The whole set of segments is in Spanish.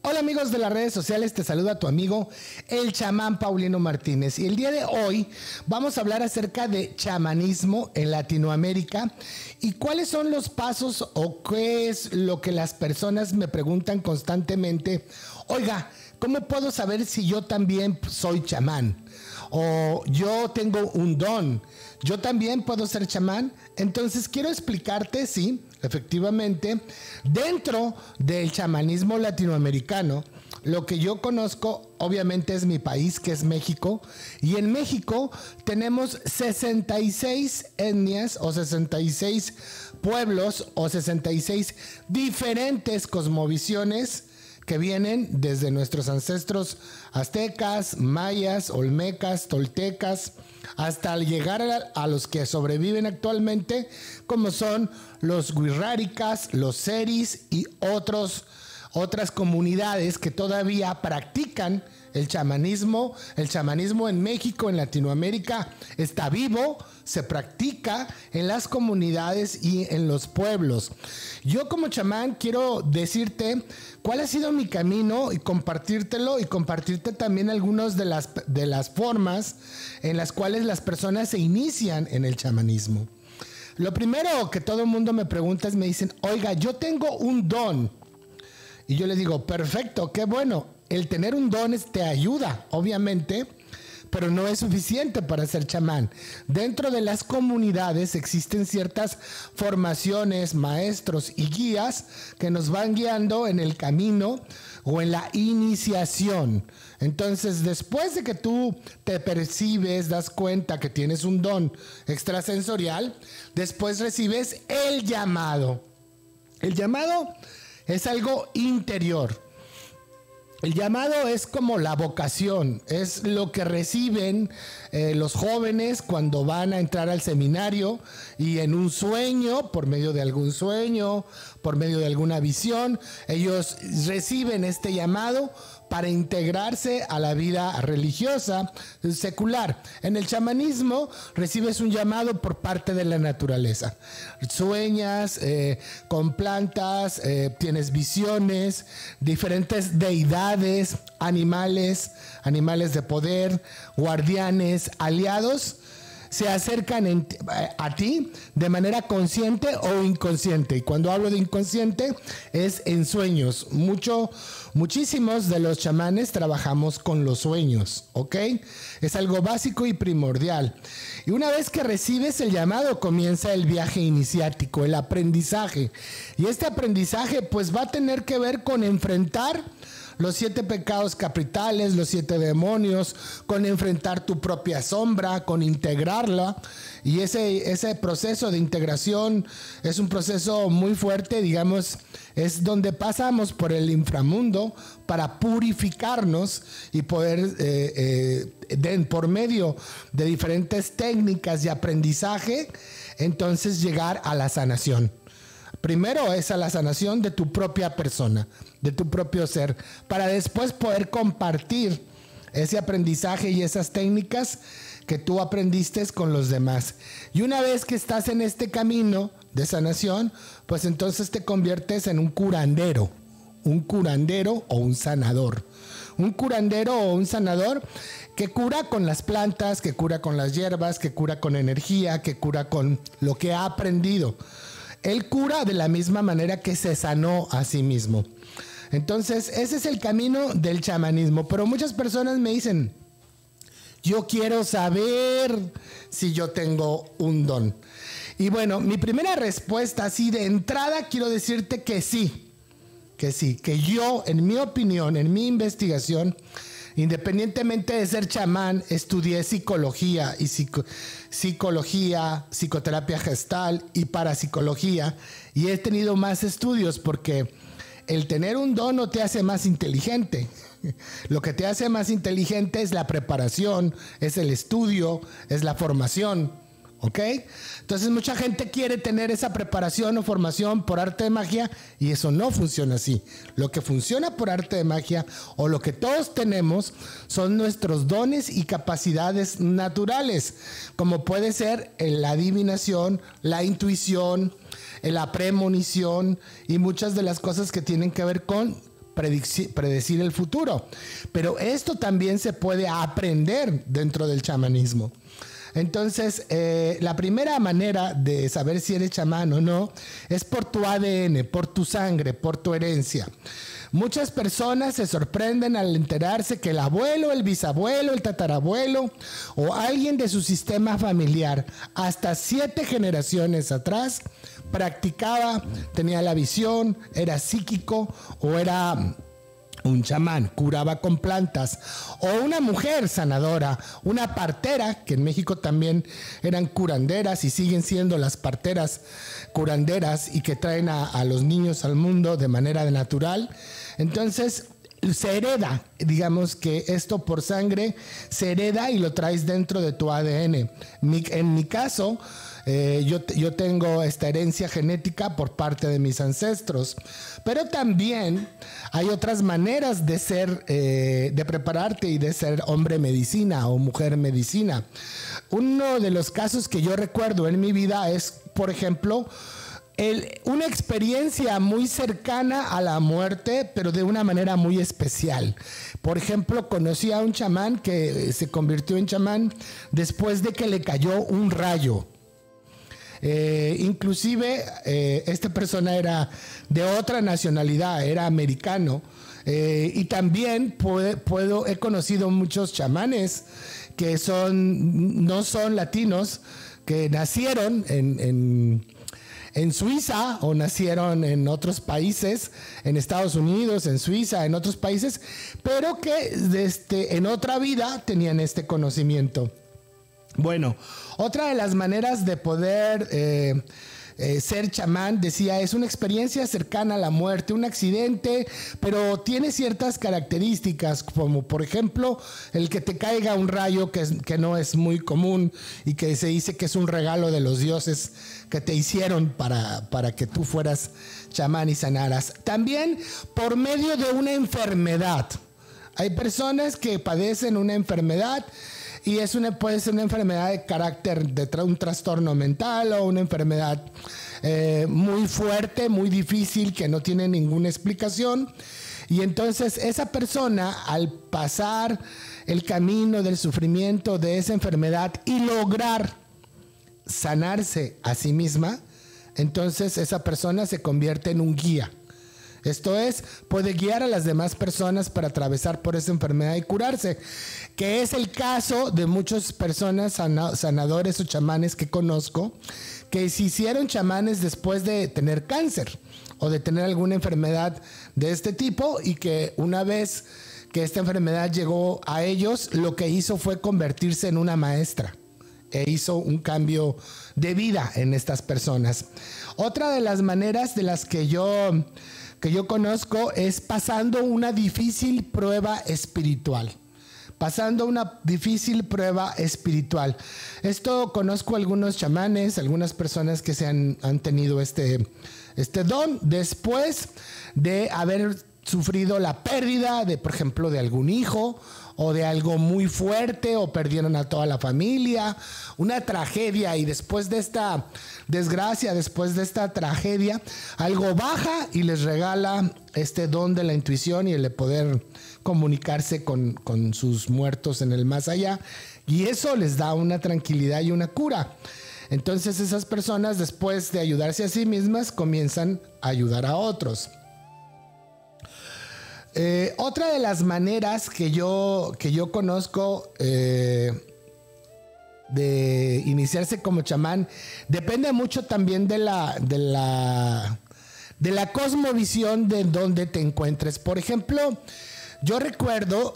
Hola amigos de las redes sociales, te saluda tu amigo el chamán Paulino Martínez y el día de hoy vamos a hablar acerca de chamanismo en Latinoamérica y cuáles son los pasos o qué es lo que las personas me preguntan constantemente. Oiga, ¿cómo puedo saber si yo también soy chamán? O yo tengo un don, yo también puedo ser chamán. Entonces quiero explicarte, sí, efectivamente, dentro del chamanismo latinoamericano, lo que yo conozco obviamente es mi país, que es México, y en México tenemos 66 etnias o 66 pueblos o 66 diferentes cosmovisiones que vienen desde nuestros ancestros aztecas, mayas, olmecas, toltecas, hasta llegar a los que sobreviven actualmente, como son los wixárikas, los seris y otras comunidades que todavía practican el chamanismo. El chamanismo en México, en Latinoamérica, está vivo, se practica en las comunidades y en los pueblos. Yo como chamán quiero decirte cuál ha sido mi camino y compartírtelo y compartirte también algunas de las formas en las cuales las personas se inician en el chamanismo. Lo primero que todo el mundo me pregunta es, me dicen, oiga, yo tengo un don. Y yo les digo, perfecto, qué bueno. El tener un don te ayuda, obviamente, pero no es suficiente para ser chamán. Dentro de las comunidades existen ciertas formaciones, maestros y guías que nos van guiando en el camino o en la iniciación. Entonces, después de que tú te percibes, das cuenta que tienes un don extrasensorial, después recibes el llamado. El llamado es algo interior. El llamado es como la vocación, es lo que reciben los jóvenes cuando van a entrar al seminario y en un sueño, por medio de algún sueño, por medio de alguna visión, ellos reciben este llamado para integrarse a la vida religiosa secular. En el chamanismo recibes un llamado por parte de la naturaleza. Sueñas con plantas, tienes visiones, diferentes deidades, animales de poder, guardianes, aliados, se acercan a ti de manera consciente o inconsciente. Y cuando hablo de inconsciente es en sueños. Muchísimos de los chamanes trabajamos con los sueños, ¿ok? Es algo básico y primordial. Y una vez que recibes el llamado, comienza el viaje iniciático, el aprendizaje. Y este aprendizaje pues va a tener que ver con enfrentar los 7 pecados capitales, los 7 demonios, con enfrentar tu propia sombra, con integrarla. Y ese proceso de integración es un proceso muy fuerte, digamos, es donde pasamos por el inframundo para purificarnos y poder, por medio de diferentes técnicas y aprendizaje, entonces llegar a la sanación. Primero es a la sanación de tu propia persona, de tu propio ser, para después poder compartir ese aprendizaje y esas técnicas que tú aprendiste con los demás. Y una vez que estás en este camino de sanación, pues entonces te conviertes en un curandero o un sanador. Un curandero o un sanador que cura con las plantas, que cura con las hierbas, que cura con energía, que cura con lo que ha aprendido. Él cura de la misma manera que se sanó a sí mismo. Entonces, ese es el camino del chamanismo. Pero muchas personas me dicen, yo quiero saber si yo tengo un don. Y bueno, mi primera respuesta, así de entrada, quiero decirte que sí. Que yo, en mi opinión, en mi investigación, independientemente de ser chamán, estudié psicología y psicoterapia gestal y parapsicología, y he tenido más estudios porque el tener un don no te hace más inteligente. Lo que te hace más inteligente es la preparación, es el estudio, es la formación. ¿Ok? Entonces mucha gente quiere tener esa preparación o formación por arte de magia y eso no funciona así. Lo que funciona por arte de magia o lo que todos tenemos son nuestros dones y capacidades naturales, como puede ser la adivinación, la intuición, la premonición y muchas de las cosas que tienen que ver con predecir el futuro. Pero esto también se puede aprender dentro del chamanismo. Entonces, la primera manera de saber si eres chamán o no es por tu ADN, por tu sangre, por tu herencia. Muchas personas se sorprenden al enterarse que el abuelo, el bisabuelo, el tatarabuelo o alguien de su sistema familiar, hasta 7 generaciones atrás, practicaba, tenía la visión, era psíquico o era un chamán, curaba con plantas, o una mujer sanadora, una partera, que en México también eran curanderas y siguen siendo las parteras curanderas y que traen a los niños al mundo de manera natural. Entonces se hereda, digamos que esto por sangre se hereda y lo traes dentro de tu ADN. En mi caso, yo tengo esta herencia genética por parte de mis ancestros, pero también hay otras maneras de ser, de prepararte y de ser hombre medicina o mujer medicina. Uno de los casos que yo recuerdo en mi vida es, por ejemplo, una experiencia muy cercana a la muerte, pero de una manera muy especial. Por ejemplo, conocí a un chamán que se convirtió en chamán después de que le cayó un rayo. Inclusive esta persona era de otra nacionalidad, era americano, y también he conocido muchos chamanes que no son latinos, que nacieron en Suiza o nacieron en otros países, en Estados Unidos, en Suiza, en otros países, pero que en otra vida tenían este conocimiento. Bueno, otra de las maneras de poder ser chamán, decía, es una experiencia cercana a la muerte, un accidente, pero tiene ciertas características, como por ejemplo el que te caiga un rayo que no es muy común y que se dice que es un regalo de los dioses que te hicieron para que tú fueras chamán y sanaras. También por medio de una enfermedad. Hay personas que padecen una enfermedad y puede ser una enfermedad de carácter, de un trastorno mental o una enfermedad muy fuerte, muy difícil, que no tiene ninguna explicación. Y entonces esa persona, al pasar el camino del sufrimiento de esa enfermedad y lograr sanarse a sí misma, entonces esa persona se convierte en un guía. Esto es, puede guiar a las demás personas para atravesar por esa enfermedad y curarse, que es el caso de muchas personas sanadores o chamanes que conozco, que se hicieron chamanes después de tener cáncer o de tener alguna enfermedad de este tipo, y que una vez que esta enfermedad llegó a ellos, lo que hizo fue convertirse en una maestra e hizo un cambio de vida en estas personas. Otra de las maneras de las que yo conozco es pasando una difícil prueba espiritual. Pasando una difícil prueba espiritual. Esto conozco algunos chamanes, algunas personas que han tenido este don después de haber sufrido la pérdida de, por ejemplo, de algún hijo o de algo muy fuerte, o perdieron a toda la familia, una tragedia, y después de esta desgracia, después de esta tragedia, algo baja y les regala este don de la intuición y el de poder comunicarse con sus muertos en el más allá, y eso les da una tranquilidad y una cura. Entonces esas personas, después de ayudarse a sí mismas, comienzan a ayudar a otros. Otra de las maneras que yo conozco de iniciarse como chamán depende mucho también de la cosmovisión de donde te encuentres. Por ejemplo, yo recuerdo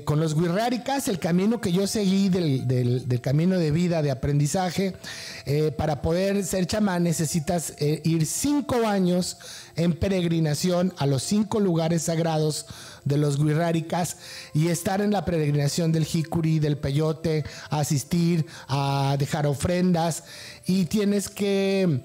con los Wixárikas, el camino que yo seguí del camino de vida, de aprendizaje. Para poder ser chamán necesitas ir 5 años en peregrinación a los 5 lugares sagrados de los Wixárikas y estar en la peregrinación del jicuri, del peyote, a asistir, a dejar ofrendas, y tienes que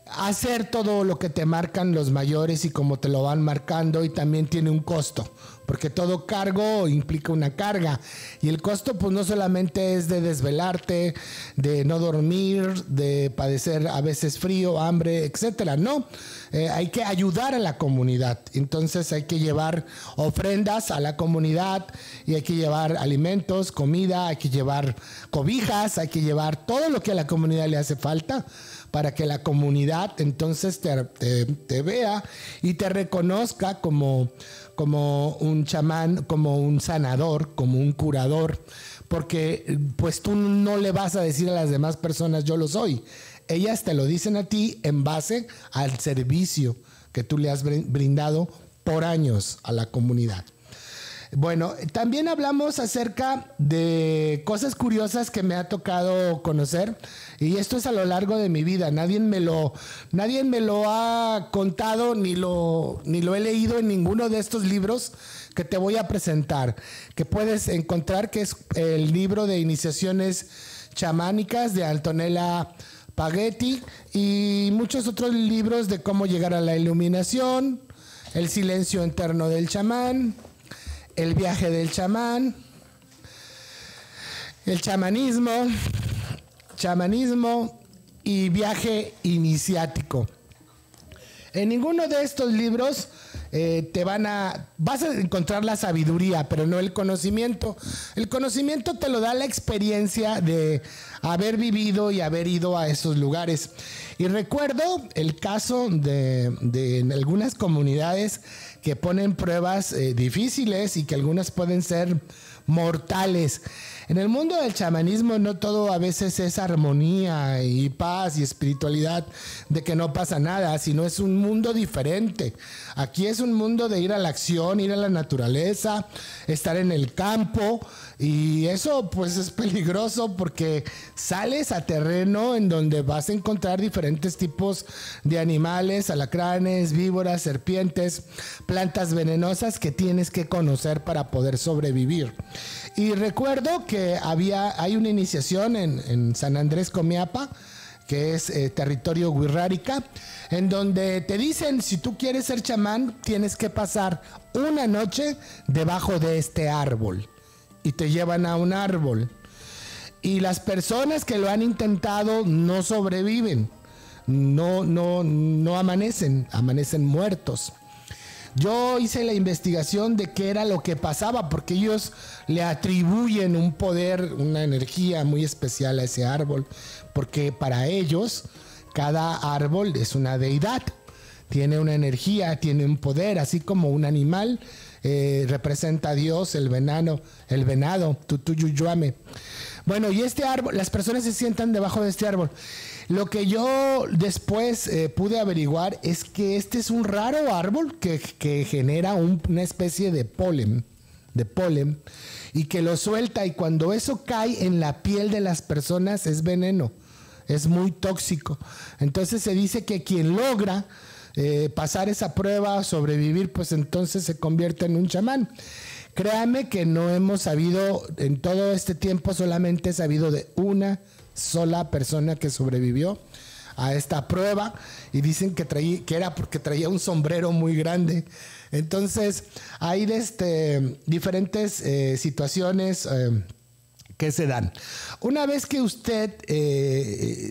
hacer todo lo que te marcan los mayores y como te lo van marcando, y también tiene un costo, porque todo cargo implica una carga, y el costo pues no solamente es de desvelarte, de no dormir, de padecer a veces frío, hambre, etcétera, no, hay que ayudar a la comunidad. Entonces hay que llevar ofrendas a la comunidad, y hay que llevar alimentos, comida, hay que llevar cobijas, hay que llevar todo lo que a la comunidad le hace falta, para que la comunidad entonces te vea y te reconozca como un chamán, como un sanador, como un curador, porque pues tú no le vas a decir a las demás personas yo lo soy. Ellas te lo dicen a ti en base al servicio que tú le has brindado por años a la comunidad. Bueno, también hablamos acerca de cosas curiosas que me ha tocado conocer, y esto es a lo largo de mi vida. Nadie me lo ha contado, ni lo he leído en ninguno de estos libros que te voy a presentar, que puedes encontrar, que es el libro de iniciaciones chamánicas de Antonella Paghetti, y muchos otros libros de cómo llegar a la iluminación, el silencio interno del chamán, el viaje del chamán, el chamanismo y viaje iniciático. En ninguno de estos libros vas a encontrar la sabiduría, pero no el conocimiento. El conocimiento te lo da la experiencia de haber vivido y haber ido a esos lugares. Y recuerdo el caso de en algunas comunidades que ponen pruebas difíciles, y que algunas pueden ser mortales. En el mundo del chamanismo no todo a veces es armonía y paz y espiritualidad, de que no pasa nada, sino es un mundo diferente. Aquí es un mundo de ir a la acción, ir a la naturaleza, estar en el campo, y eso pues es peligroso, porque sales a terreno en donde vas a encontrar diferentes tipos de animales, alacranes, víboras, serpientes, plantas venenosas que tienes que conocer para poder sobrevivir. Y recuerdo que hay una iniciación en San Andrés Comiapa, que es territorio wixárika, en donde te dicen, si tú quieres ser chamán, tienes que pasar una noche debajo de este árbol, y te llevan a un árbol. Y las personas que lo han intentado no sobreviven, no amanecen muertos. Yo hice la investigación de qué era lo que pasaba, porque ellos le atribuyen un poder, una energía muy especial a ese árbol, porque para ellos cada árbol es una deidad, tiene una energía, tiene un poder, así como un animal representa a Dios, el venado, tutuyuyuame. Bueno, y este árbol, las personas se sientan debajo de este árbol. Lo que yo después pude averiguar es que este es un raro árbol que genera una especie de polen, y que lo suelta, y cuando eso cae en la piel de las personas es veneno, es muy tóxico. Entonces se dice que quien logra pasar esa prueba, sobrevivir, pues entonces se convierte en un chamán. Créanme que no hemos sabido, en todo este tiempo solamente he sabido de una sola persona que sobrevivió a esta prueba, y dicen que era porque traía un sombrero muy grande. Entonces hay diferentes situaciones que se dan. Una vez que usted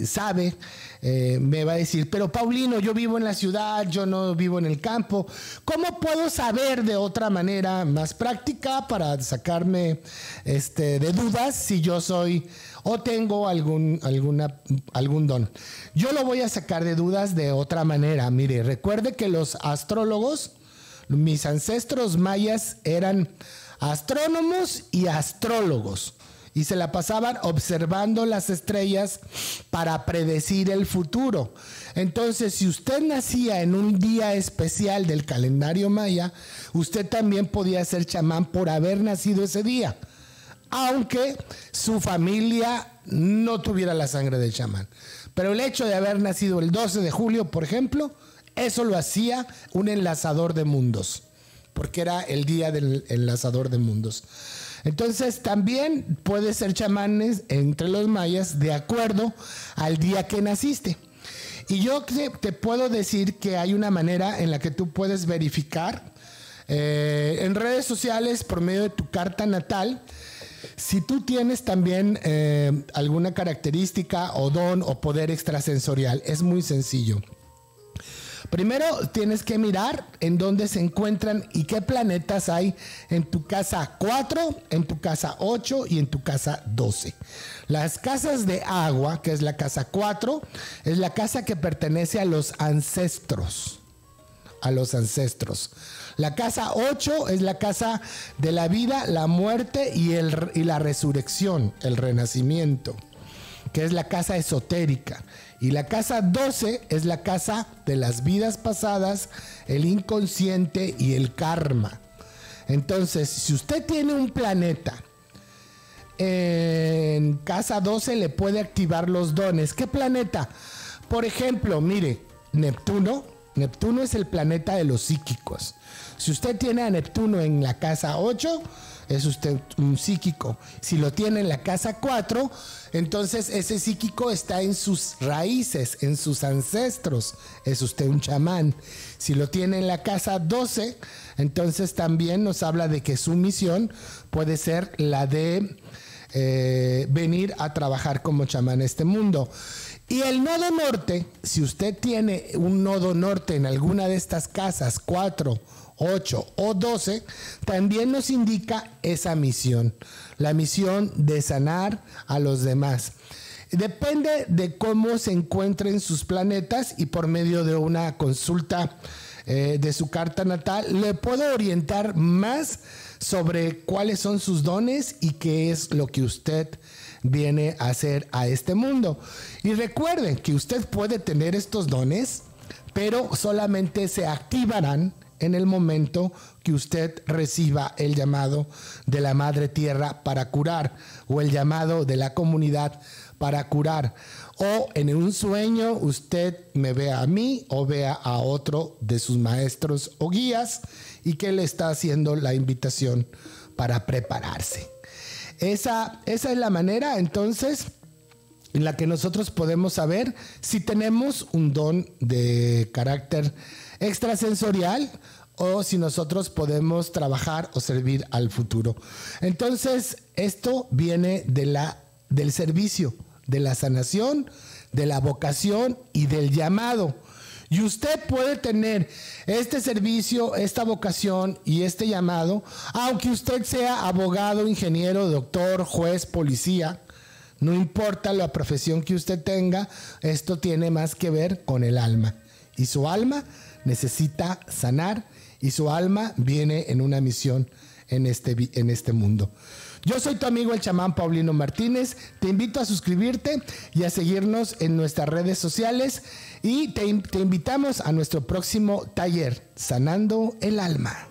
sabe, me va a decir, pero Paulino, yo vivo en la ciudad, yo no vivo en el campo. ¿Cómo puedo saber de otra manera más práctica para sacarme de dudas si yo soy o tengo algún don? Yo lo voy a sacar de dudas de otra manera. Mire, recuerde que los astrólogos, mis ancestros mayas, eran astrónomos y astrólogos, y se la pasaban observando las estrellas para predecir el futuro. Entonces, si usted nacía en un día especial del calendario maya, usted también podía ser chamán por haber nacido ese día, aunque su familia no tuviera la sangre del chamán. Pero el hecho de haber nacido el 12 de julio, por ejemplo, eso lo hacía un enlazador de mundos, porque era el día del enlazador de mundos. Entonces también puedes ser chamanes entre los mayas de acuerdo al día que naciste. Y yo te puedo decir que hay una manera en la que tú puedes verificar en redes sociales por medio de tu carta natal si tú tienes también alguna característica o don o poder extrasensorial. Es muy sencillo. Primero tienes que mirar en dónde se encuentran y qué planetas hay en tu casa 4, en tu casa 8 y en tu casa 12. Las casas de agua, que es la casa 4, es la casa que pertenece a los ancestros. A los ancestros. La casa 8 es la casa de la vida, la muerte y la resurrección, el renacimiento, que es la casa esotérica. Y la casa 12 es la casa de las vidas pasadas, el inconsciente y el karma. Entonces, si usted tiene un planeta en casa 12, le puede activar los dones. ¿Qué planeta? Por ejemplo, mire, Neptuno. Neptuno es el planeta de los psíquicos. Si usted tiene a Neptuno en la casa 8, es usted un psíquico. Si lo tiene en la casa 4, entonces ese psíquico está en sus raíces, en sus ancestros. Es usted un chamán. Si lo tiene en la casa 12, entonces también nos habla de que su misión puede ser la de venir a trabajar como chamán en este mundo. Y el nodo norte, si usted tiene un nodo norte en alguna de estas casas, 4, 8 o 12, también nos indica esa misión, la misión de sanar a los demás. Depende de cómo se encuentren sus planetas y por medio de una consulta de su carta natal, le puedo orientar más sobre cuáles son sus dones y qué es lo que usted viene a hacer a este mundo. Y recuerden que usted puede tener estos dones, pero solamente se activarán en el momento que usted reciba el llamado de la Madre Tierra para curar, o el llamado de la comunidad para curar, o en un sueño usted me vea a mí o vea a otro de sus maestros o guías y que le está haciendo la invitación para prepararse. Esa es la manera entonces en la que nosotros podemos saber si tenemos un don de carácter extrasensorial o si nosotros podemos trabajar o servir al futuro. Entonces, esto viene del servicio, de la sanación, de la vocación y del llamado. Y usted puede tener este servicio, esta vocación y este llamado, aunque usted sea abogado, ingeniero, doctor, juez, policía. No importa la profesión que usted tenga, esto tiene más que ver con el alma. Y su alma necesita sanar y su alma viene en una misión en este mundo. Yo soy tu amigo el chamán Paulino Martínez. Te invito a suscribirte y a seguirnos en nuestras redes sociales y te invitamos a nuestro próximo taller, Sanando el Alma.